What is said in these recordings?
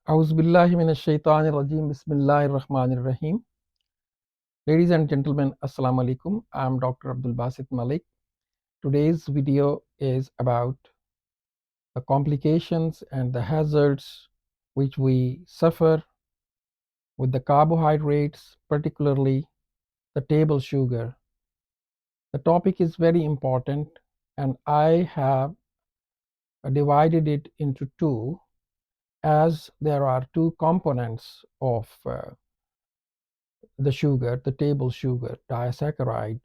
A'udhu billahi minash shaitanir rajim. Bismillahir rahmanir rahim. Ladies and gentlemen, assalamu alaikum. I'm Dr. Abdul Basit Malik. Today's video is about the complications and the hazards which we suffer with the carbohydrates, particularly the table sugar. The topic is very important, and I have divided it into two, as there are two components of the sugar, the table sugar, disaccharide.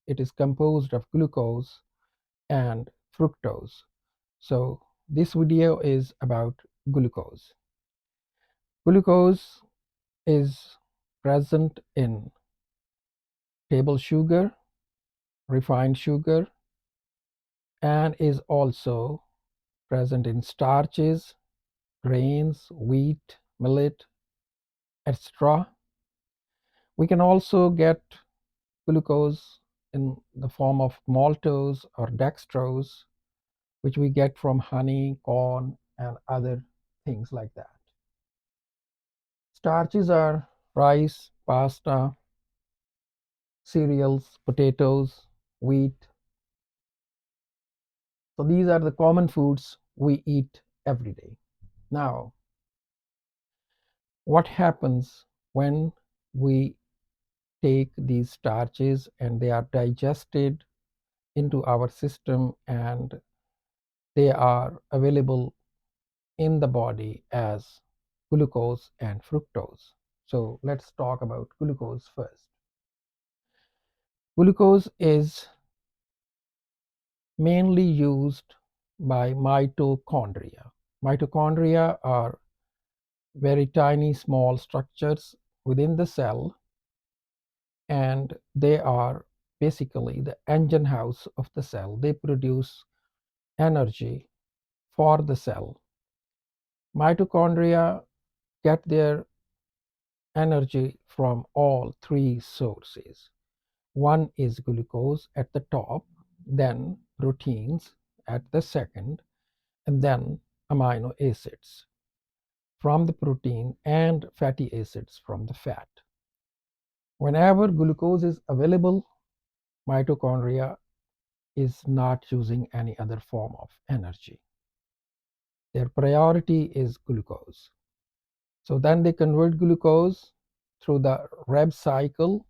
It is composed of glucose and fructose. So this video is about glucose. Glucose is present in table sugar, refined sugar, and is also present in starches, grains, wheat, millet, etc. We can also get glucose in the form of maltose or dextrose, which we get from honey, corn, and other things like that. Starches are rice, pasta, cereals, potatoes, wheat. So these are the common foods we eat every day. Now, what happens when we take these starches and they are digested into our system and they are available in the body as glucose and fructose? So let's talk about glucose first. Glucose is mainly used by mitochondria. Mitochondria are very tiny small structures within the cell, and they are basically the engine house of the cell. They produce energy for the cell. Mitochondria get their energy from all three sources. One is glucose at the top, then proteins at the second, and then amino acids from the protein and fatty acids from the fat. Whenever glucose is available, mitochondria is not using any other form of energy. Their priority is glucose. So then they convert glucose through the Reb cycle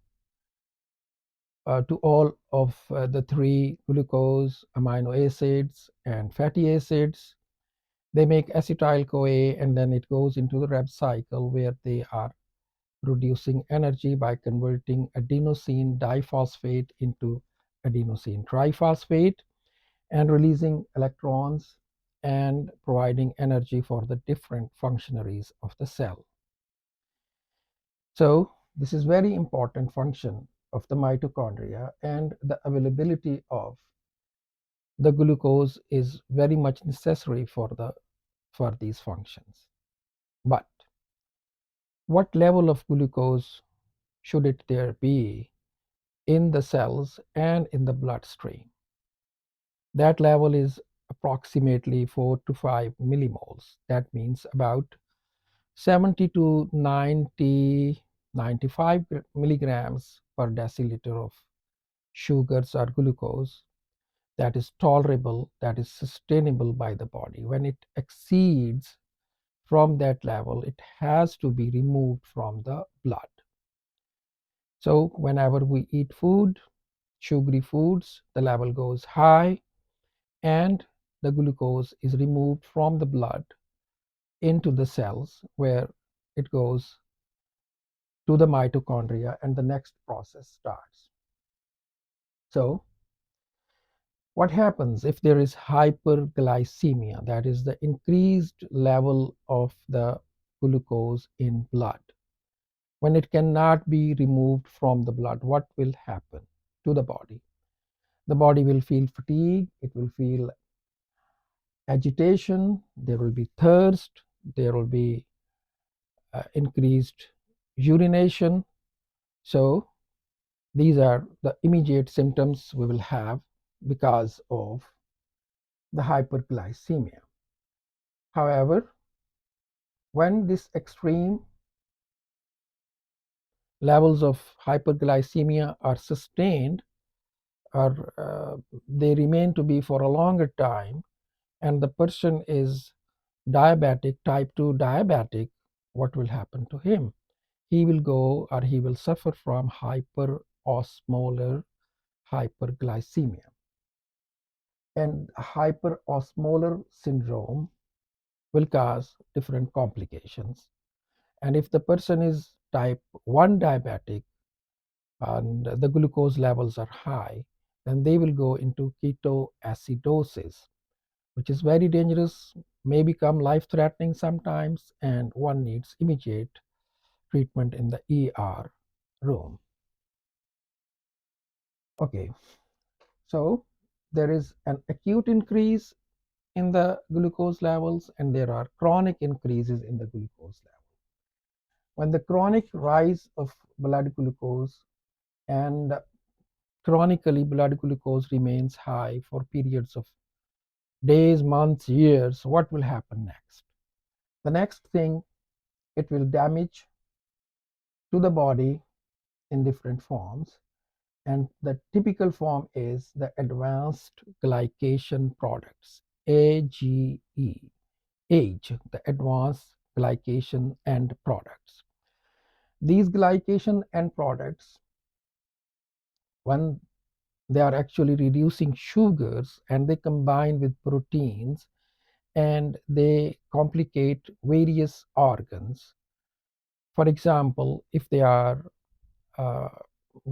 to all of the three glucose, amino acids, and fatty acids. They make acetyl CoA, and then it goes into the Reb cycle where they are producing energy by converting adenosine diphosphate into adenosine triphosphate and releasing electrons and providing energy for the different functionaries of the cell. So this is very important function of the mitochondria, and the availability of the glucose is very much necessary for these functions. But what level of glucose should it there be in the cells and in the bloodstream? That level is approximately 4 to 5 millimoles. That means about 70 to 95 milligrams per deciliter of sugars or glucose that is tolerable, that is sustainable by the body. When it exceeds from that level, it has to be removed from the blood. So whenever we eat food, sugary foods, the level goes high and the glucose is removed from the blood into the cells where it goes to the mitochondria and the next process starts. So what happens if there is hyperglycemia, that is the increased level of the glucose in blood? When it cannot be removed from the blood, what will happen to the body? The body will feel fatigue, it will feel agitation, there will be thirst, there will be increased urination. So these are the immediate symptoms we will have because of the hyperglycemia. However, When this extreme levels of hyperglycemia are sustained, or they remain to be for a longer time, and the person is diabetic, type 2 diabetic, what will happen to him? He will go, or he will suffer from hyperosmolar hyperglycemia. And hyperosmolar syndrome will cause different complications. And if the person is type 1 diabetic and the glucose levels are high, then they will go into ketoacidosis, which is very dangerous, may become life threatening sometimes, and one needs immediate treatment in the ER room. Okay, so there is an acute increase in the glucose levels, and there are chronic increases in the glucose level. When the chronic rise of blood glucose and chronically blood glucose remains high for periods of days, months, years, what will happen next? The next thing, it will damage to the body in different forms. And the typical form is the advanced glycation products, AGE, the advanced glycation end products. These glycation end products, when they are actually reducing sugars and they combine with proteins and they complicate various organs. For example, if they are uh,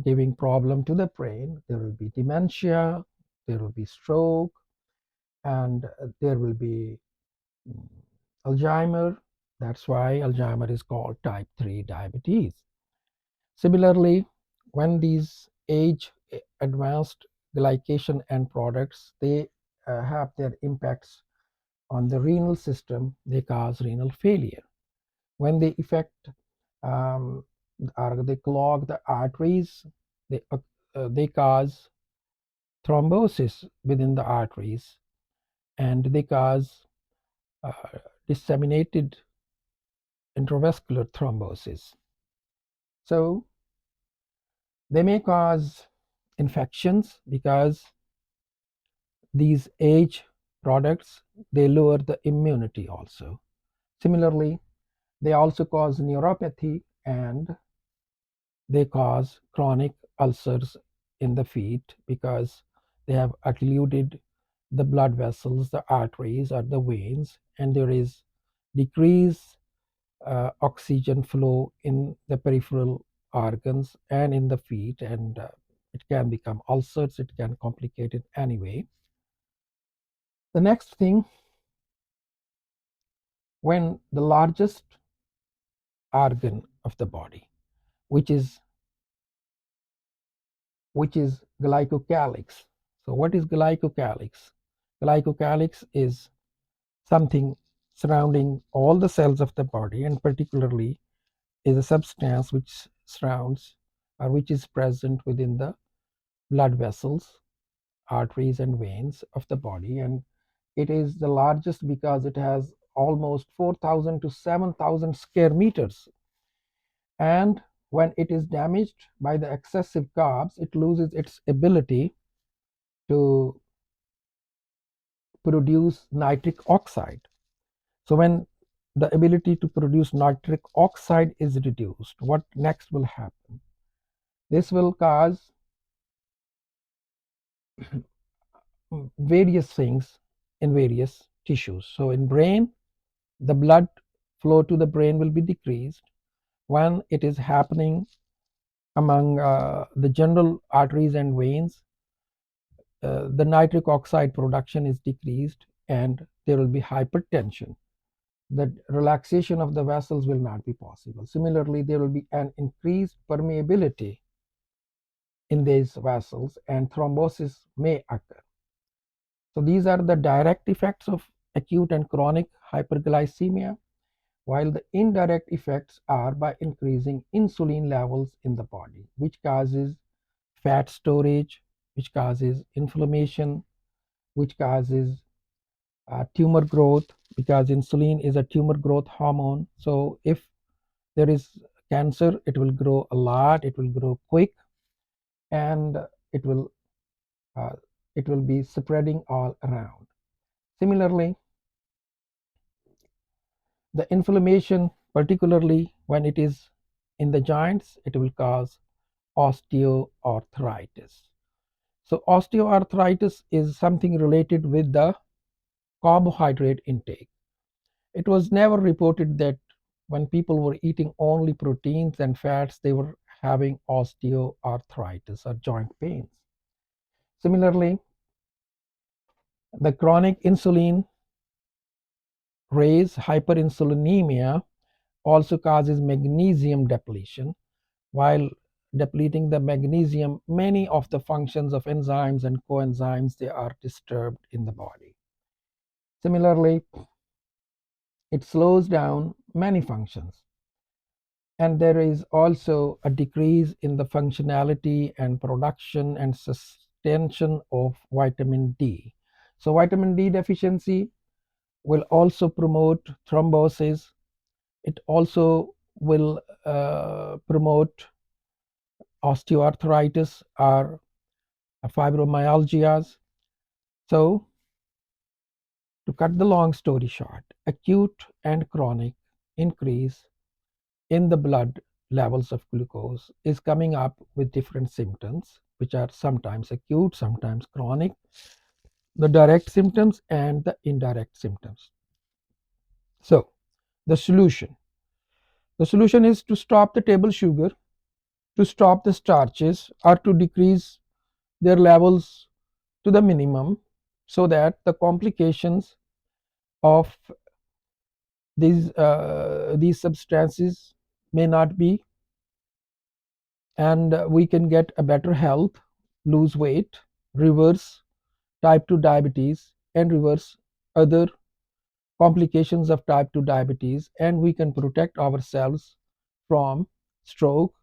giving problem to the brain, there will be dementia, there will be stroke, and there will be mm, Alzheimer. That's why Alzheimer is called type 3 diabetes. Similarly, when these age advanced glycation end products, they have their impacts on the renal system, they cause renal failure. When they affect um, or they clog the arteries, they cause thrombosis within the arteries, and they cause uh, disseminated intravascular thrombosis. So they may cause infections because these age products, they lower the immunity also. Similarly, they also cause neuropathy, and they cause chronic ulcers in the feet because they have occluded the blood vessels, the arteries, or the veins, and there is decreased oxygen flow in the peripheral organs and in the feet, and it can become ulcers, it can complicate it anyway. The next thing, when the largest organ of the body, which is glycocalyx. So what is glycocalyx? Glycocalyx is something surrounding all the cells of the body, and particularly is a substance which surrounds or which is present within the blood vessels, arteries, and veins of the body. And it is the largest because it has almost 4,000 to 7,000 square meters. And when it is damaged by the excessive carbs, it loses its ability to produce nitric oxide. So when the ability to produce nitric oxide is reduced, what next will happen? This will cause various things in various tissues. So in brain, the blood flow to the brain will be decreased. When it is happening among the general arteries and veins, the nitric oxide production is decreased, and there will be hypertension. The relaxation of the vessels will not be possible. Similarly, there will be an increased permeability in these vessels, and thrombosis may occur. So these are the direct effects of acute and chronic hyperglycemia, while the indirect effects are by increasing insulin levels in the body, which causes fat storage, which causes inflammation, which causes tumor growth, because insulin is a tumor growth hormone. So if there is cancer, it will grow a lot, it will grow quick, and it will uh, it will be spreading all around. Similarly, the inflammation, particularly when it is in the joints, it will cause osteoarthritis. So osteoarthritis is something related with the carbohydrate intake. It was never reported that when people were eating only proteins and fats, they were having osteoarthritis or joint pains. Similarly, the chronic insulin raise hyperinsulinemia also causes magnesium depletion. While depleting the magnesium, many of the functions of enzymes and coenzymes, they are disturbed in the body. Similarly, it slows down many functions. And there is also a decrease in the functionality and production and suspension of vitamin D. So vitamin D deficiency will also promote thrombosis. It also will promote osteoarthritis or fibromyalgias. So, to cut the long story short, acute and chronic increase in the blood levels of glucose is coming up with different symptoms, which are sometimes acute, sometimes chronic, the direct symptoms and the indirect symptoms. So, the solution. The solution is to stop the table sugar, to stop the starches, or to decrease their levels to the minimum so that the complications of these substances may not be, and we can get a better health, lose weight, reverse type 2 diabetes, and reverse other complications of type 2 diabetes, and we can protect ourselves from stroke,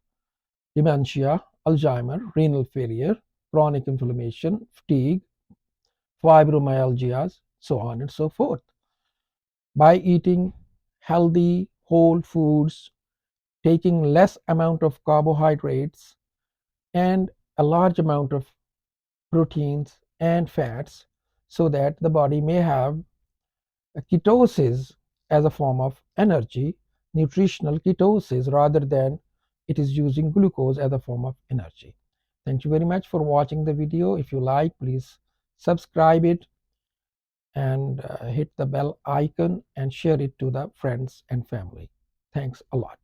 dementia, Alzheimer, renal failure, chronic inflammation, fatigue, fibromyalgias, so on and so forth, by eating healthy whole foods, taking less amount of carbohydrates and a large amount of proteins and fats, so that the body may have a ketosis as a form of energy, nutritional ketosis, rather than it is using glucose as a form of energy. Thank you very much for watching the video. If you like, please subscribe it and hit the bell icon and share it to the friends and family. Thanks a lot.